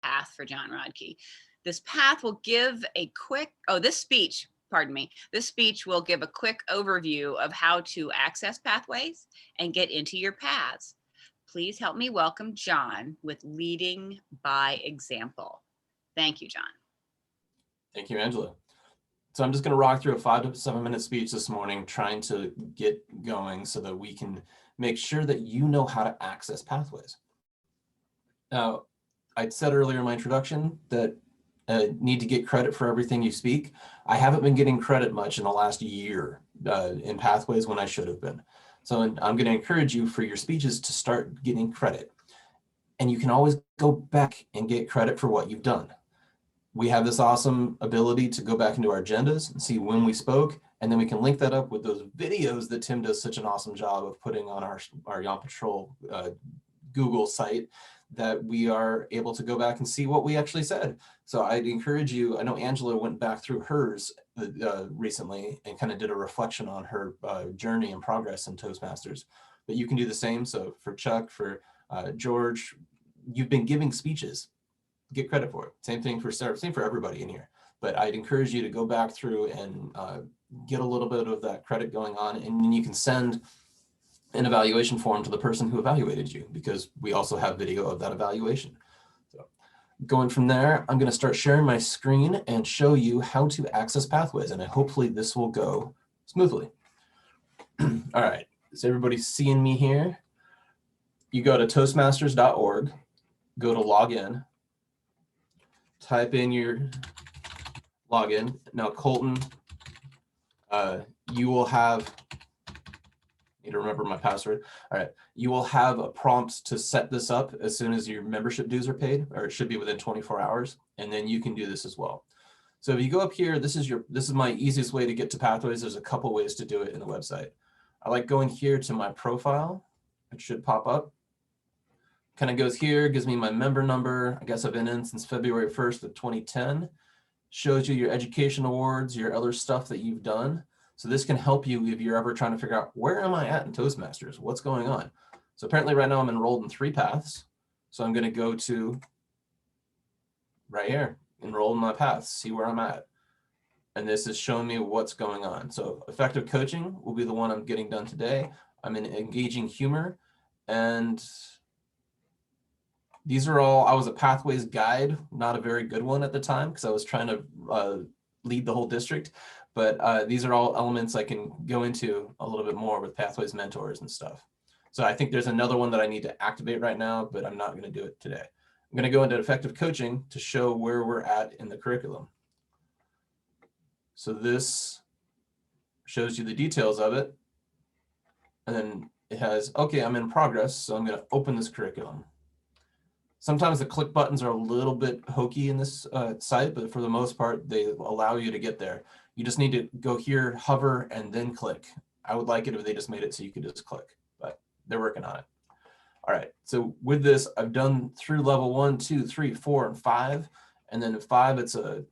path for John Rodkey. This path will give a quick, this speech, pardon me, this speech will give a quick overview of how to access pathways and get into your paths. Please help me welcome John with Leading by Example. Thank you, John. Thank you, Angela. So I'm just going to rock through a 5 to 7 minute speech this morning, trying to get going so that we can make sure that you know how to access pathways. Now, I said earlier in my introduction that need to get credit for everything you speak. I haven't been getting credit much in the last year in pathways when I should have been. So I'm going to encourage you for your speeches to start getting credit. And you can always go back and get credit for what you've done. We have this awesome ability to go back into our agendas and see when we spoke, and then we can link that up with those videos that Tim does such an awesome job of putting on our Yon Patrol Google site, that we are able to go back and see what we actually said. So I'd encourage you, I know Angela went back through hers recently and kind of did a reflection on her journey and progress in Toastmasters, but you can do the same. So for Chuck, for George, you've been giving speeches, get credit for it. Same thing for Sarah, same for everybody in here. But I'd encourage you to go back through and get a little bit of that credit going on, and then you can send an evaluation form to the person who evaluated you, because we also have video of that evaluation. So going from there, I'm going to start sharing my screen and show you how to access pathways, and hopefully this will go smoothly. All right, is everybody seeing me here? You go to toastmasters.org, go to login, type in your login. Now, Colton, you will have, need to remember my password. All right, you will have a prompt to set this up as soon as your membership dues are paid, or it should be within 24 hours, and then you can do this as well. So if you go up here, this is my easiest way to get to pathways. There's a couple ways to do it in the website. I like going here to my profile. It should pop up. Kind of goes here, gives me my member number. I guess I've been in since February 1st of 2010. Shows you your education awards, your other stuff that you've done. So this can help you if you're ever trying to figure out, where am I at in Toastmasters? What's going on? So apparently right now I'm enrolled in 3 paths. So I'm going to go to right here, enroll in my paths, see where I'm at. And this is showing me what's going on. So effective coaching will be the one I'm getting done today. I'm in engaging humor, and these are all, I was a pathways guide, not a very good one at the time because I was trying to lead the whole district, but these are all elements I can go into a little bit more with pathways mentors and stuff. So I think there's another one that I need to activate right now, but I'm not going to do it today. I'm going to go into effective coaching to show where we're at in the curriculum. So this shows you the details of it. And then it has, okay, I'm in progress. So I'm going to open this curriculum. Sometimes the click buttons are a little bit hokey in this site, but for the most part, they allow you to get there. You just need to go here, hover, and then click. I would like it if they just made it so you could just click, but they're working on it. All right, so with this, I've done through level 1, 2, 3, 4, and 5. And then at 5, it's a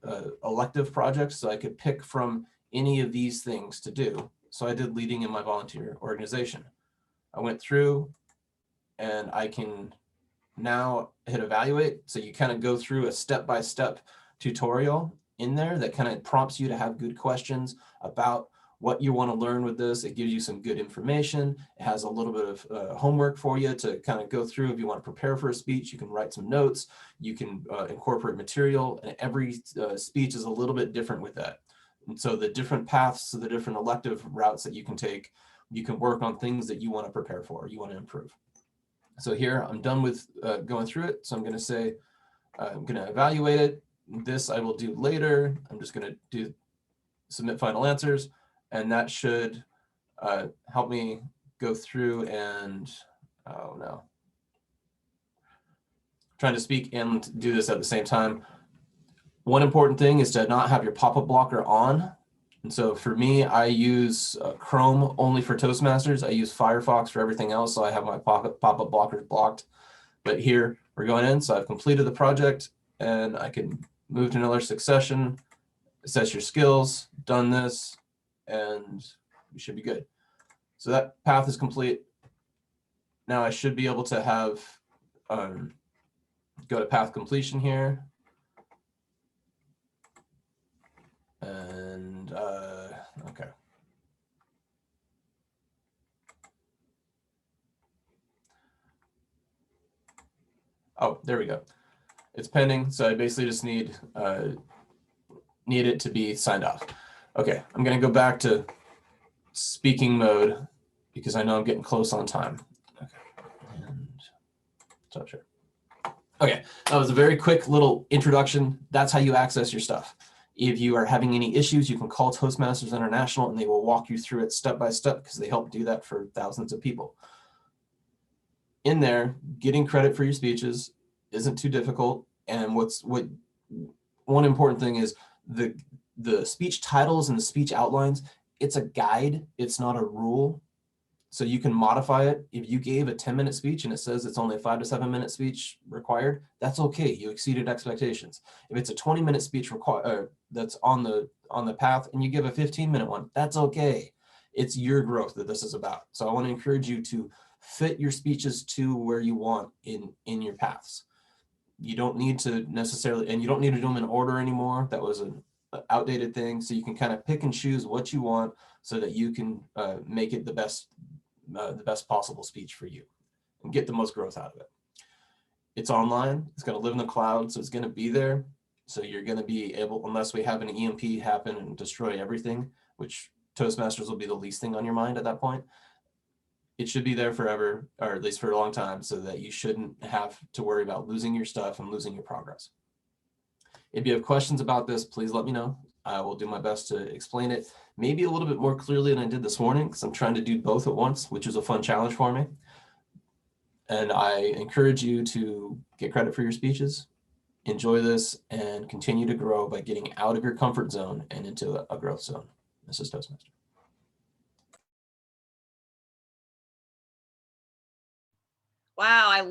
elective project, so I could pick from any of these things to do. So I did leading in my volunteer organization. I went through, and I can now hit evaluate. So you kind of go through a step-by-step tutorial in there that kind of prompts you to have good questions about what you want to learn with this. It gives you some good information. It has a little bit of homework for you to kind of go through. If you want to prepare for a speech, you can write some notes. You can incorporate material, and every speech is a little bit different with that. And so the different paths, the different elective routes that you can take, you can work on things that you want to prepare for, you want to improve. So here I'm done with going through it. So I'm going to say, I'm going to evaluate it. This I will do later. I'm just going to do submit final answers. And that should help me go through and, oh no. Trying to speak and do this at the same time. One important thing is to not have your pop-up blocker on. And so for me, I use Chrome only for Toastmasters. I use Firefox for everything else, so I have my pop-up blockers blocked. But here we're going in, so I've completed the project, and I can move to another succession, assess your skills, done this, and we should be good. So that path is complete. Now I should be able to have Go to path completion here. And okay. Oh, there we go. It's pending, so I basically just need it to be signed off. Okay, I'm gonna go back to speaking mode because I know I'm getting close on time. Okay, and touch it. Okay, that was a very quick little introduction. That's how you access your stuff. If you are having any issues, you can call Toastmasters International and they will walk you through it step by step because they help do that for thousands of people. In there, getting credit for your speeches isn't too difficult. And one important thing is the speech titles and the speech outlines. It's a guide. It's not a rule. So you can modify it. If you gave a 10-minute speech and it says it's only a 5 to 7 minute speech required, that's okay. You exceeded expectations. If it's a 20-minute speech that's on the path and you give a 15-minute one, that's okay. It's your growth that this is about. So I want to encourage you to fit your speeches to where you want in your paths. You don't need to necessarily, and you don't need to do them in order anymore. That was an outdated thing. So you can kind of pick and choose what you want so that you can make it the best possible speech for you and get the most growth out of it. It's online. It's going to live in the cloud, so it's going to be there. So you're going to be able, unless we have an EMP happen and destroy everything, which Toastmasters will be the least thing on your mind at that point. It should be there forever, or at least for a long time, so that you shouldn't have to worry about losing your stuff and losing your progress. If you have questions about this, please let me know. I will do my best to explain it, maybe a little bit more clearly than I did this morning, because I'm trying to do both at once, which is a fun challenge for me. And I encourage you to get credit for your speeches, enjoy this, and continue to grow by getting out of your comfort zone and into a growth zone. This is Toastmaster. Wow, I